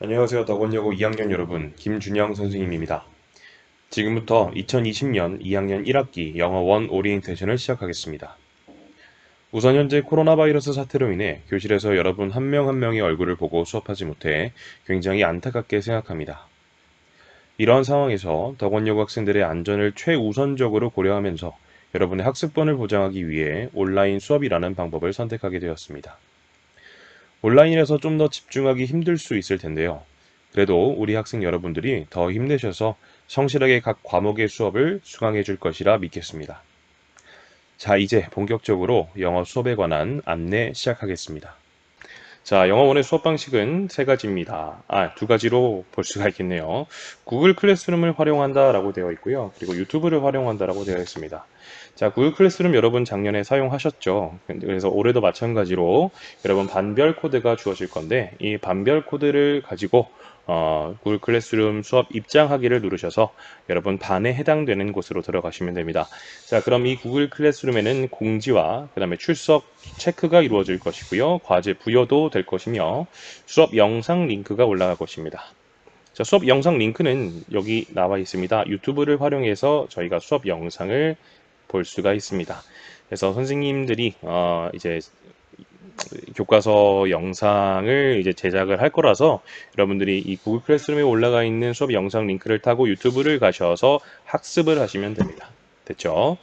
안녕하세요. 덕원여고 2학년 여러분, 김준영 선생님입니다. 지금부터 2020년 2학년 1학기 영어 1 오리엔테이션을 시작하겠습니다. 우선 현재 코로나 바이러스 사태로 인해 교실에서 여러분 한 명 한 명의 얼굴을 보고 수업하지 못해 굉장히 안타깝게 생각합니다. 이러한 상황에서 덕원여고 학생들의 안전을 최우선적으로 고려하면서 여러분의 학습권을 보장하기 위해 온라인 수업이라는 방법을 선택하게 되었습니다. 온라인에서 좀 더 집중하기 힘들 수 있을 텐데요. 그래도 우리 학생 여러분들이 더 힘내셔서 성실하게 각 과목의 수업을 수강해 줄 것이라 믿겠습니다. 자, 이제 본격적으로 영어 수업에 관한 안내 시작하겠습니다. 자, 영어 원의 수업 방식은 세 가지입니다. 두 가지로 볼 수가 있겠네요. 구글 클래스룸을 활용한다라고 되어 있고요. 그리고 유튜브를 활용한다라고 되어 있습니다. 자, 구글 클래스룸 여러분 작년에 사용하셨죠? 그래서 올해도 마찬가지로 여러분 반별 코드가 주어질 건데 이 반별 코드를 가지고 구글 클래스룸 수업 입장하기를 누르셔서 여러분 반에 해당되는 곳으로 들어가시면 됩니다. 자, 그럼 이 구글 클래스룸에는 공지와 그 다음에 출석 체크가 이루어질 것이고요. 과제 부여도 될 것이며 수업 영상 링크가 올라갈 것입니다. 자, 수업 영상 링크는 여기 나와 있습니다. 유튜브를 활용해서 저희가 수업 영상을 볼 수가 있습니다. 그래서 선생님들이 이제 교과서 영상을 이제 제작을 할 거라서 여러분들이 이 구글 클래스룸에 올라가 있는 수업 영상 링크를 타고 유튜브를 가셔서 학습을 하시면 됩니다. 됐죠?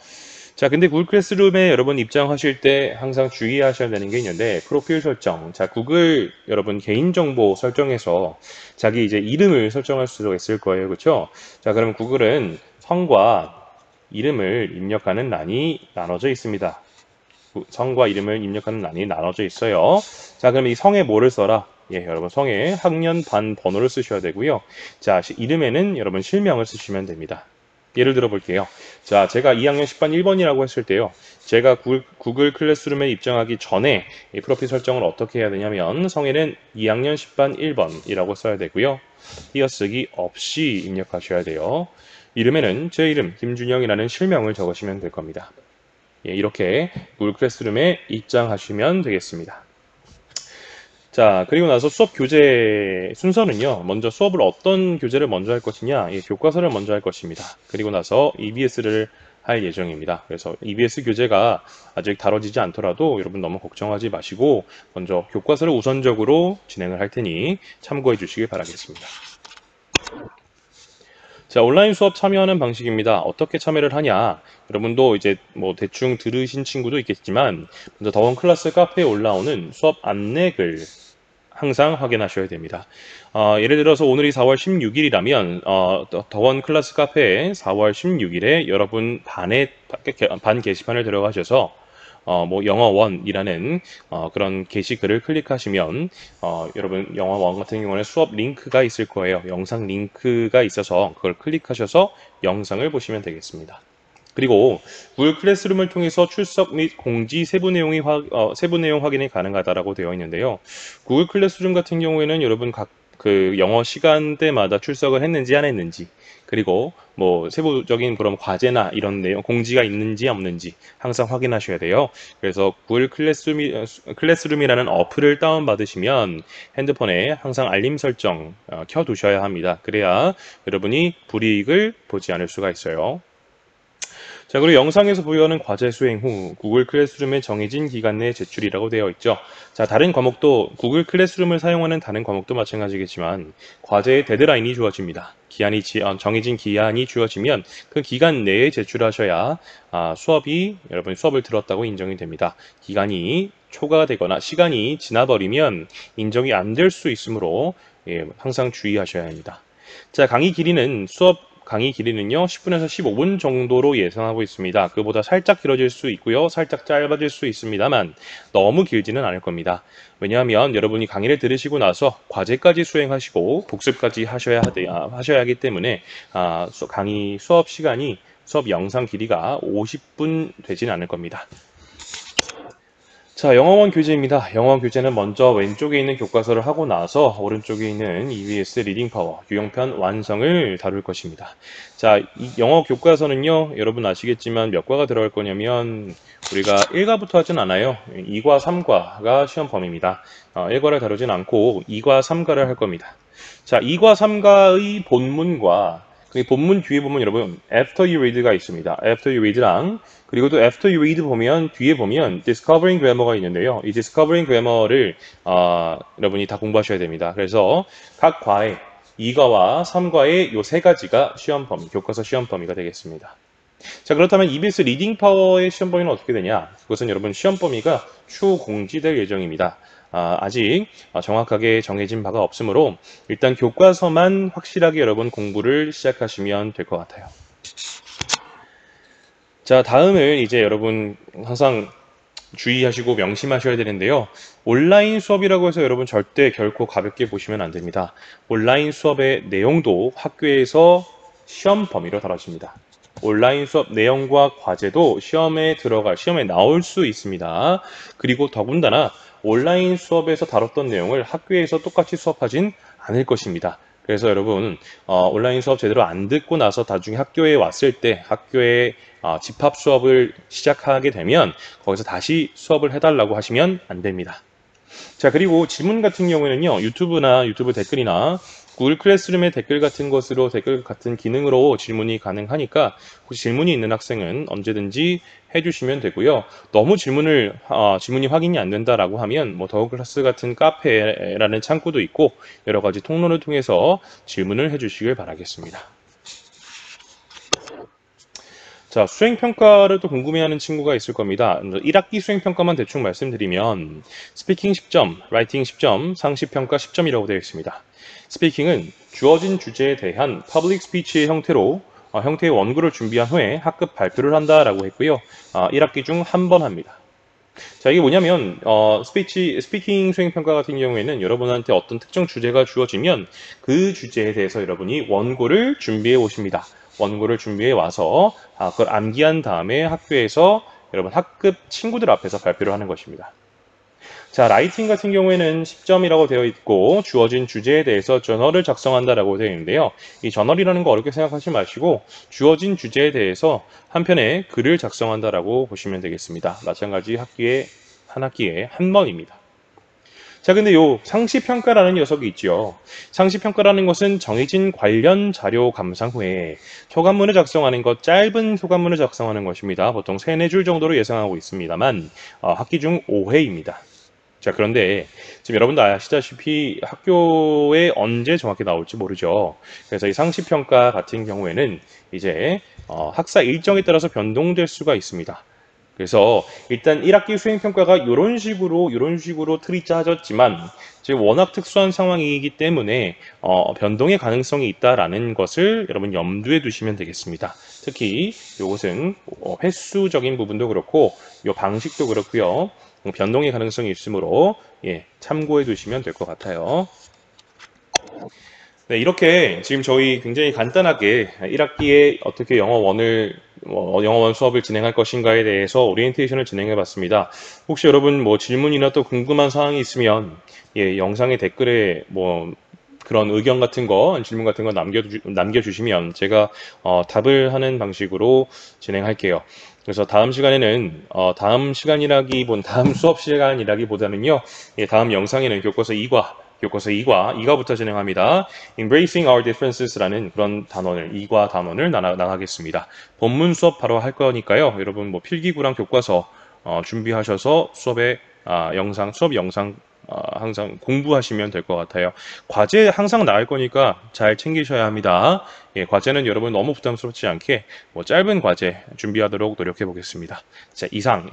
자, 근데 구글 클래스룸에 여러분 입장하실 때 항상 주의하셔야 되는 게 있는데 프로필 설정. 자, 구글 여러분 개인정보 설정에서 자기 이제 이름을 설정할 수가 있을 거예요. 그렇죠? 자, 그럼 구글은 성과 이름을 입력하는 란이 나눠져 있습니다. 성과 이름을 입력하는 란이 나눠져 있어요. 자, 그럼 이 성에 뭐를 써라? 예, 여러분 성에 학년 반 번호를 쓰셔야 되고요. 자, 이름에는 여러분 실명을 쓰시면 됩니다. 예를 들어 볼게요. 자, 제가 2학년 10반 1번이라고 했을 때요. 제가 구글 클래스룸에 입장하기 전에 이 프로필 설정을 어떻게 해야 되냐면 성에는 2학년 10반 1번이라고 써야 되고요. 띄어쓰기 없이 입력하셔야 돼요. 이름에는 제 이름 김준영이라는 실명을 적으시면 될 겁니다. 예, 이렇게 구글 클래스룸에 입장하시면 되겠습니다. 자, 그리고 나서 수업 교재 순서는요. 먼저 수업을 어떤 교재를 먼저 할 것이냐, 예, 교과서를 먼저 할 것입니다. 그리고 나서 EBS를 할 예정입니다. 그래서 EBS 교재가 아직 다뤄지지 않더라도 여러분 너무 걱정하지 마시고 먼저 교과서를 우선적으로 진행을 할 테니 참고해 주시길 바라겠습니다. 자, 온라인 수업 참여하는 방식입니다. 어떻게 참여를 하냐? 여러분도 이제 뭐 대충 들으신 친구도 있겠지만 먼저 더원 클래스 카페에 올라오는 수업 안내글 항상 확인하셔야 됩니다. 예를 들어서 오늘이 4월 16일이라면 더원 클래스 카페에 4월 16일에 여러분 반 게시판을 들어가셔서 뭐 영어 원이라는 그런 게시글을 클릭하시면 여러분 영어 원 같은 경우는 수업 링크가 있을 거예요. 영상 링크가 있어서 그걸 클릭하셔서 영상을 보시면 되겠습니다. 그리고 구글 클래스룸을 통해서 출석 및 공지 세부 내용 확인이 가능하다라고 되어 있는데요. 구글 클래스룸 같은 경우에는 여러분 각 그 영어 시간대마다 출석을 했는지 안 했는지 그리고 뭐 세부적인 그런 과제나 이런 내용 공지가 있는지 없는지 항상 확인하셔야 돼요. 그래서 구글 클래스룸이라는 어플을 다운받으시면 핸드폰에 항상 알림 설정 켜두셔야 합니다. 그래야 여러분이 불이익을 보지 않을 수가 있어요. 자, 그리고 영상에서 부여하는 과제 수행 후 구글 클래스룸에 정해진 기간 내에 제출이라고 되어 있죠. 자, 다른 과목도 구글 클래스룸을 사용하는 다른 과목도 마찬가지겠지만 과제의 데드라인이 주어집니다. 정해진 기한이 주어지면 그 기간 내에 제출하셔야 여러분 수업을 들었다고 인정이 됩니다. 기간이 초과되거나 시간이 지나버리면 인정이 안 될 수 있으므로 항상 주의하셔야 합니다. 자, 강의 길이는요, 10분에서 15분 정도로 예상하고 있습니다. 그보다 살짝 길어질 수 있고요, 살짝 짧아질 수 있습니다만 너무 길지는 않을 겁니다. 왜냐하면 여러분이 강의를 들으시고 나서 과제까지 수행하시고 복습까지 하셔야 하기 때문에 강의 수업 영상 길이가 50분 되진 않을 겁니다. 자, 영어원 교재입니다. 영어원 교재는 먼저 왼쪽에 있는 교과서를 하고 나서 오른쪽에 있는 EBS 리딩 파워, 유형편 완성을 다룰 것입니다. 자, 이 영어 교과서는요, 여러분 아시겠지만 몇 과가 들어갈 거냐면 우리가 1과부터 하진 않아요. 2과, 3과가 시험 범위입니다. 1과를 다루진 않고 2과, 3과를 할 겁니다. 자, 2과, 3과의 본문과 그 본문 뒤에 보면 여러분 After you read가 있습니다. After you read랑 그리고 또 After you read 보면 뒤에 보면 Discovering Grammar가 있는데요. 이 Discovering Grammar를 여러분이 다 공부하셔야 됩니다. 그래서 각 과에 2과와 3과의 요 세 가지가 시험 범위, 교과서 시험 범위가 되겠습니다. 자, 그렇다면 EBS 리딩 파워의 시험 범위는 어떻게 되냐? 그것은 여러분 시험 범위가 추후 공지될 예정입니다. 아직 정확하게 정해진 바가 없으므로 일단 교과서만 확실하게 여러분 공부를 시작하시면 될 것 같아요. 자, 다음은 이제 여러분 항상 주의하시고 명심하셔야 되는데요. 온라인 수업이라고 해서 여러분 절대 결코 가볍게 보시면 안 됩니다. 온라인 수업의 내용도 학교에서 시험 범위로 다뤄집니다. 온라인 수업 내용과 과제도 시험에 나올 수 있습니다. 그리고 더군다나 온라인 수업에서 다뤘던 내용을 학교에서 똑같이 수업하진 않을 것입니다. 그래서 여러분 온라인 수업 제대로 안 듣고 나서 나중에 학교에 왔을 때 학교에 집합 수업을 시작하게 되면 거기서 다시 수업을 해달라고 하시면 안 됩니다. 자, 그리고 질문 같은 경우에는요, 유튜브 댓글이나 구글 클래스룸의 댓글 같은 것으로 댓글 같은 기능으로 질문이 가능하니까 혹시 질문이 있는 학생은 언제든지 해주시면 되고요. 너무 질문이 확인이 안 된다라고 하면 뭐 더우 클래스 같은 카페라는 창구도 있고 여러 가지 통로를 통해서 질문을 해주시길 바라겠습니다. 자, 수행평가를 또 궁금해하는 친구가 있을 겁니다. 1학기 수행평가만 대충 말씀드리면 스피킹 10점, 라이팅 10점, 상시평가 10점이라고 되어 있습니다. 스피킹은 주어진 주제에 대한 퍼블릭 스피치의 형태의 원고를 준비한 후에 학급 발표를 한다라고 했고요. 1학기 중 한 번 합니다. 자, 이게 뭐냐면 스피킹 수행평가 같은 경우에는 여러분한테 어떤 특정 주제가 주어지면 그 주제에 대해서 여러분이 원고를 준비해 오십니다. 원고를 준비해 와서 그걸 암기한 다음에 학교에서 여러분 학급 친구들 앞에서 발표를 하는 것입니다. 자, 라이팅 같은 경우에는 10점이라고 되어 있고 주어진 주제에 대해서 저널을 작성한다라고 되어 있는데요. 이 저널이라는 거 어렵게 생각하지 마시고 주어진 주제에 대해서 한 편의 글을 작성한다라고 보시면 되겠습니다. 마찬가지 한 학기에 한 번입니다. 자, 근데 요 상시평가라는 녀석이 있죠. 상시평가라는 것은 정해진 관련 자료 감상 후에 소감문을 작성하는 것, 짧은 소감문을 작성하는 것입니다. 보통 3, 4줄 정도로 예상하고 있습니다만 학기 중 5회입니다. 자, 그런데 지금 여러분도 아시다시피 학교에 언제 정확히 나올지 모르죠. 그래서 이 상시평가 같은 경우에는 이제 학사 일정에 따라서 변동될 수가 있습니다. 그래서 일단 1학기 수행평가가 이런 식으로 틀이 짜졌지만 지금 워낙 특수한 상황이기 때문에 변동의 가능성이 있다라는 것을 여러분 염두에 두시면 되겠습니다. 특히 이것은 횟수적인 부분도 그렇고 이 방식도 그렇고요. 변동의 가능성이 있으므로 참고해 두시면 될 것 같아요. 네, 이렇게 지금 저희 굉장히 간단하게 1학기에 어떻게 영어 원 수업을 진행할 것인가에 대해서 오리엔테이션을 진행해 봤습니다. 혹시 여러분 뭐 질문이나 또 궁금한 사항이 있으면 영상의 댓글에 뭐 그런 의견 같은 거, 질문 같은 거 남겨주시면 제가 답을 하는 방식으로 진행할게요. 그래서 다음 수업 시간이라기보다는요, 다음 영상에는 교과서 2과부터 진행합니다. Embracing Our Differences라는 그런 2과 단원을 나가겠습니다. 본문 수업 바로 할 거니까요. 여러분 뭐 필기구랑 교과서 준비하셔서 수업 영상 항상 공부하시면 될 것 같아요. 과제 항상 나올 거니까 잘 챙기셔야 합니다. 과제는 여러분 너무 부담스럽지 않게 짧은 과제 준비하도록 노력해 보겠습니다. 자, 이상